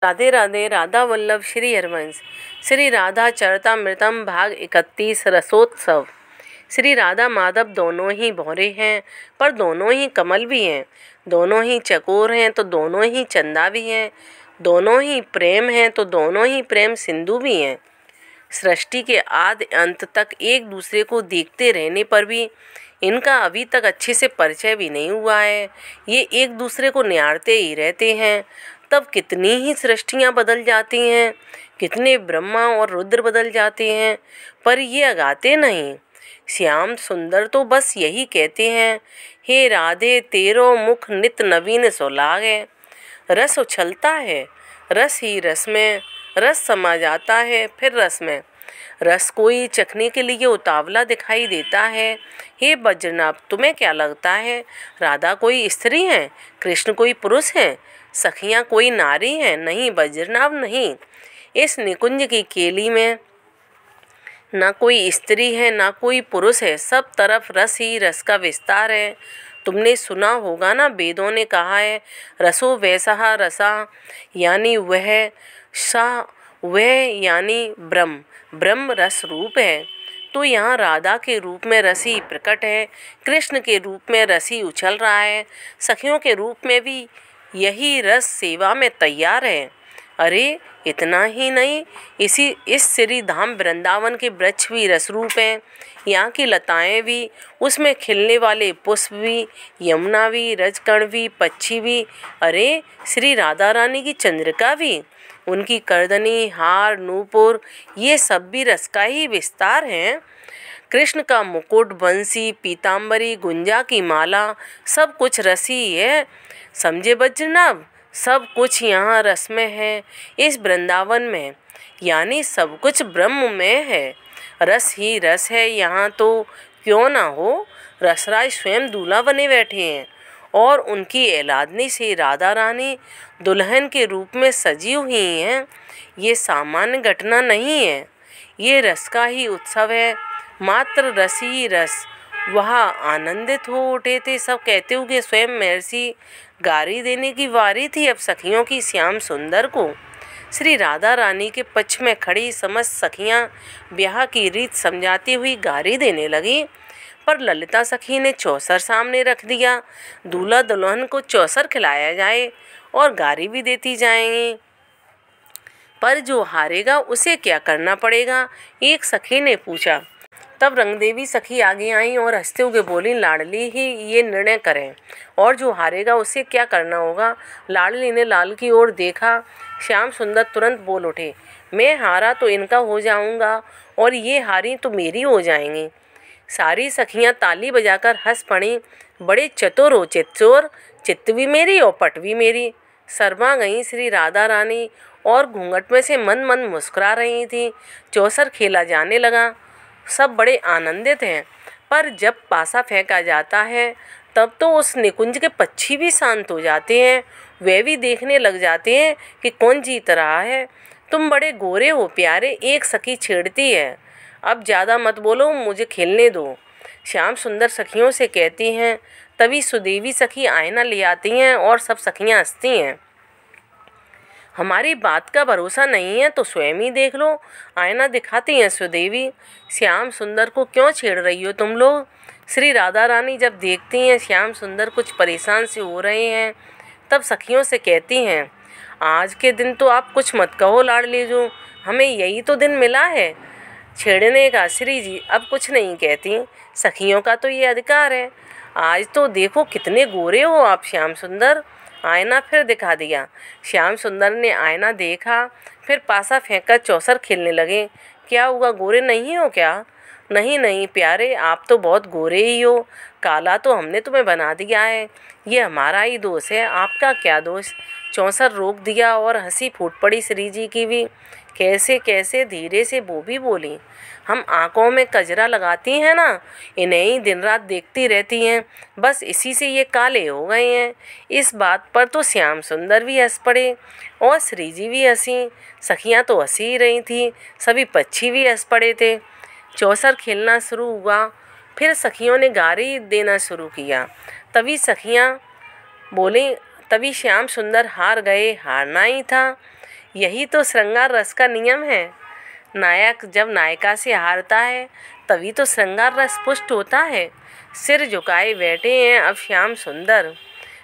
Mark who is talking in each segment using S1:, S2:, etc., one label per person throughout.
S1: राधे राधे। राधा वल्लभ श्री हरवंश। श्री राधा चरितमृतम भाग 31 रसोत्सव। श्री राधा माधव दोनों ही भौरे हैं, पर दोनों ही कमल भी हैं। दोनों ही चकोर हैं तो दोनों ही चंदा भी हैं। दोनों ही प्रेम हैं तो दोनों ही प्रेम सिंधु भी हैं। सृष्टि के आदि अंत तक एक दूसरे को देखते रहने पर भी इनका अभी तक अच्छे से परिचय भी नहीं हुआ है। ये एक दूसरे को निहारते ही रहते हैं। तब कितनी ही सृष्टियाँ बदल जाती हैं, कितने ब्रह्मा और रुद्र बदल जाते हैं, पर ये अगाते नहीं। श्याम सुंदर तो बस यही कहते हैं, हे राधे तेरो मुख नित नवीन सुलागे। रस उछलता है, रस ही रस में, रस समा जाता है फिर रस में। रस कोई चखने के लिए उतावला दिखाई देता है। हे बज्रनाभ, तुम्हें क्या लगता है, राधा कोई स्त्री है, कृष्ण कोई पुरुष है, सखियाँ कोई नारी हैं? नहीं बज्रनाभ, नहीं। इस निकुंज की केली में ना कोई स्त्री है ना कोई पुरुष है, सब तरफ रस ही रस का विस्तार है। तुमने सुना होगा ना, वेदों ने कहा है, रसो वैसा रसा, यानी वह सा वह यानी ब्रह्म, ब्रह्म रस रूप है। तो यहाँ राधा के रूप में रसी प्रकट है, कृष्ण के रूप में रसी उछल रहा है, सखियों के रूप में भी यही रस सेवा में तैयार है। अरे इतना ही नहीं, इस श्री धाम वृंदावन के वृक्ष भी रसरूप हैं, यहाँ की लताएं भी, उसमें खिलने वाले पुष्प भी, यमुना भी, रजकण भी, पक्षी भी, अरे श्री राधा रानी की चंद्रिका भी, उनकी करदनी, हार, नूपुर, ये सब भी रस का ही विस्तार हैं। कृष्ण का मुकुट, बंसी, पीताम्बरी, गुंजा की माला, सब कुछ रस ही है। समझे बज्रनाभ, सब कुछ यहाँ रस में है, इस वृंदावन में, यानी सब कुछ ब्रह्म में है। रस ही रस है यहाँ, तो क्यों ना हो। रसराज स्वयं दूल्हा बने बैठे हैं और उनकी एलादनी से राधा रानी दुल्हन के रूप में सजी हुई हैं। ये सामान्य घटना नहीं है, ये रस का ही उत्सव है, मात्र रस ही रस। वहाँ आनंदित हो उठे थे सब, कहते हुए स्वयं महर्षि गारी देने की वारी थी अब सखियों की श्याम सुंदर को। श्री राधा रानी के पक्ष में खड़ी समस्त सखियाँ ब्याह की रीत समझाती हुई गारी देने लगी, पर ललिता सखी ने चौसर सामने रख दिया। दूल्हा दुल्हन को चौसर खिलाया जाए और गारी भी देती जाएंगी, पर जो हारेगा उसे क्या करना पड़ेगा, एक सखी ने पूछा। तब रंगदेवी सखी आगे आई और हंसते हुए बोली, लाडली ही ये निर्णय करें, और जो हारेगा उसे क्या करना होगा। लाडली ने लाल की ओर देखा। श्याम सुंदर तुरंत बोल उठे, मैं हारा तो इनका हो जाऊंगा और ये हारी तो मेरी हो जाएंगी। सारी सखियां ताली बजाकर हंस पड़ी। बड़े चतुर हो चित्तचोर, चित्त भी मेरी और पट भी मेरी। शर्मा गई श्री राधा रानी और घूंघट में से मन मन मुस्कुरा रही थी। चौसर खेला जाने लगा, सब बड़े आनंदित हैं, पर जब पासा फेंका जाता है तब तो उस निकुंज के पक्षी भी शांत हो जाते हैं। वे भी देखने लग जाते हैं कि कौन जीत रहा है। तुम बड़े गोरे हो प्यारे, एक सखी छेड़ती है। अब ज़्यादा मत बोलो, मुझे खेलने दो, श्याम सुंदर सखियों से कहती हैं। तभी सुदेवी सखी आईना ले आती हैं और सब सखियाँ हंसती हैं। हमारी बात का भरोसा नहीं है तो स्वयं ही देख लो, आईना दिखाती हैं सुदेवी। श्याम सुंदर को क्यों छेड़ रही हो तुम लोग। श्री राधा रानी जब देखती हैं श्याम सुंदर कुछ परेशान से हो रहे हैं, तब सखियों से कहती हैं, आज के दिन तो आप कुछ मत कहो लाडली जो, हमें यही तो दिन मिला है छेड़ने का। श्री जी अब कुछ नहीं कहती, सखियों का तो ये अधिकार है। आज तो देखो कितने गोरे हो आप श्याम सुंदर। आईना फिर दिखा दिया। श्याम सुंदर ने आईना देखा, फिर पासा फेंककर चौसर खेलने लगे। क्या हुआ, गोरे नहीं हो क्या। नहीं नहीं प्यारे, आप तो बहुत गोरे ही हो, काला तो हमने तुम्हें बना दिया है, ये हमारा ही दोष है, आपका क्या दोष। चौसर रोक दिया और हंसी फूट पड़ी श्री जी की भी। कैसे कैसे धीरे से वो भी बोली, हम आँखों में कजरा लगाती हैं ना, इन्हें ही दिन रात देखती रहती हैं, बस इसी से ये काले हो गए हैं। इस बात पर तो श्याम सुंदर भी हंस पड़े और श्री जी भी हंसी। सखियाँ तो हंसी ही रही थी, सभी पक्षी भी हंस पड़े थे। चौसर खेलना शुरू हुआ, फिर सखियों ने गारी देना शुरू किया। तभी सखियाँ बोली, तभी श्याम सुंदर हार गए, हारना ही था। यही तो श्रृंगार रस का नियम है। नायक जब नायिका से हारता है तभी तो श्रृंगार रस पुष्ट होता है। सिर झुकाए बैठे हैं अब श्याम सुंदर।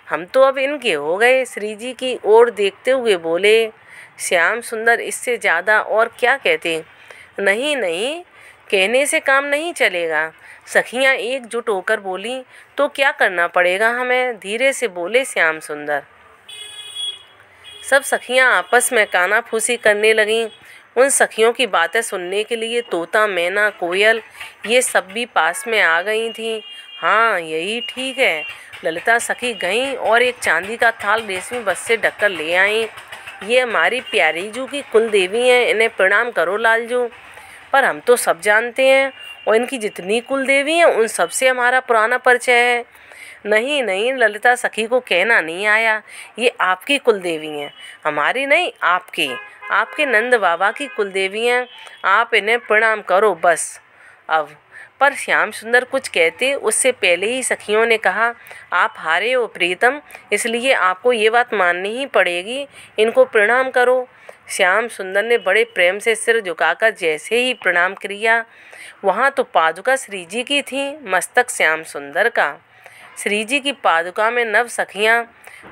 S1: हम तो अब इनके हो गए। श्री जी की ओर देखते हुए बोले। श्याम सुंदर इससे ज़्यादा और क्या कहते। नहीं नहीं, कहने से काम नहीं चलेगा। सखियाँ एकजुट होकर बोली। तो क्या करना पड़ेगा हमें, धीरे से बोले श्याम सुंदर। सब सखियाँ आपस में कानाफूसी करने लगीं। उन सखियों की बातें सुनने के लिए तोता, मैना, कोयल ये सब भी पास में आ गई थीं। हाँ यही ठीक है। ललिता सखी गईं और एक चांदी का थाल रेशमी बस से ढककर ले आईं। ये हमारी प्यारी जू की कुल देवी हैं, इन्हें प्रणाम करो लालजू। पर हम तो सब जानते हैं और इनकी जितनी कुल देवी हैं उन सबसे हमारा पुराना परिचय है। नहीं नहीं, ललिता सखी को कहना नहीं आया। ये आपकी कुल देवी हैं, हमारी नहीं, आपकी। आपके नंद बाबा की कुल देवी हैं, आप इन्हें प्रणाम करो बस अब। पर श्याम सुंदर कुछ कहते उससे पहले ही सखियों ने कहा, आप हारे हो प्रीतम, इसलिए आपको ये बात माननी ही पड़ेगी, इनको प्रणाम करो। श्याम सुंदर ने बड़े प्रेम से सिर झुकाकर जैसे ही प्रणाम किया, वहाँ तो पादुका श्री जी की थी, मस्तक श्याम सुंदर का। श्री जी की पादुका में नव सखियाँ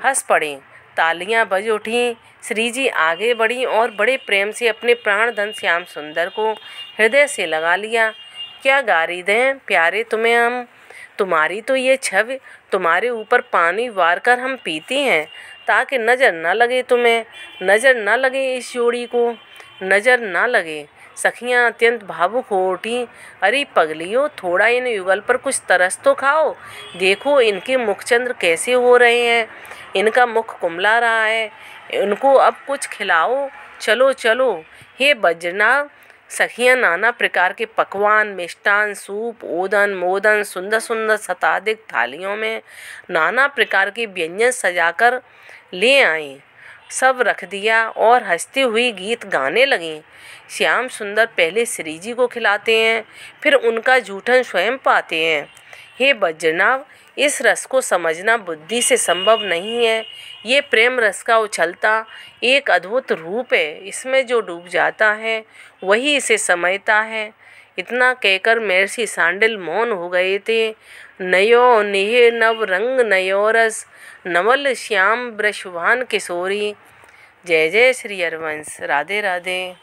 S1: हंस पड़ीं, तालियां बज उठीं। श्री जी आगे बढ़ीं और बड़े प्रेम से अपने प्राण धन श्याम सुंदर को हृदय से लगा लिया। क्या गारी दें प्यारे तुम्हें हम, तुम्हारी तो ये छवि, तुम्हारे ऊपर पानी वार कर हम पीती हैं ताकि नज़र न लगे तुम्हें, नज़र न लगे इस जोड़ी को, नज़र न लगे। सखियाँ अत्यंत भावुक हो उठी। अरे पगलियों, थोड़ा इन युगल पर कुछ तरस तो खाओ। देखो इनके मुखचंद्र कैसे हो रहे हैं, इनका मुख कुमला रहा है, इनको अब कुछ खिलाओ। चलो चलो। हे बजना सखियाँ नाना प्रकार के पकवान, मिष्टान, सूप, ओदन, मोदन सुंदर सुंदर शताधिक थालियों में नाना प्रकार के व्यंजन सजाकर ले आईं। सब रख दिया और हंसती हुई गीत गाने लगीं। श्याम सुंदर पहले श्री जी को खिलाते हैं, फिर उनका जूठन स्वयं पाते हैं। हे बज्रनाभ, इस रस को समझना बुद्धि से संभव नहीं है। ये प्रेम रस का उछलता एक अद्भुत रूप है। इसमें जो डूब जाता है वही इसे समझता है। इतना कहकर महर्षि सांडिल मौन हो गए थे। नयो नेह नव रंग नयो रस, नवल श्याम वृषभान किशोरी। जय जय श्री हरवंश। राधे राधे।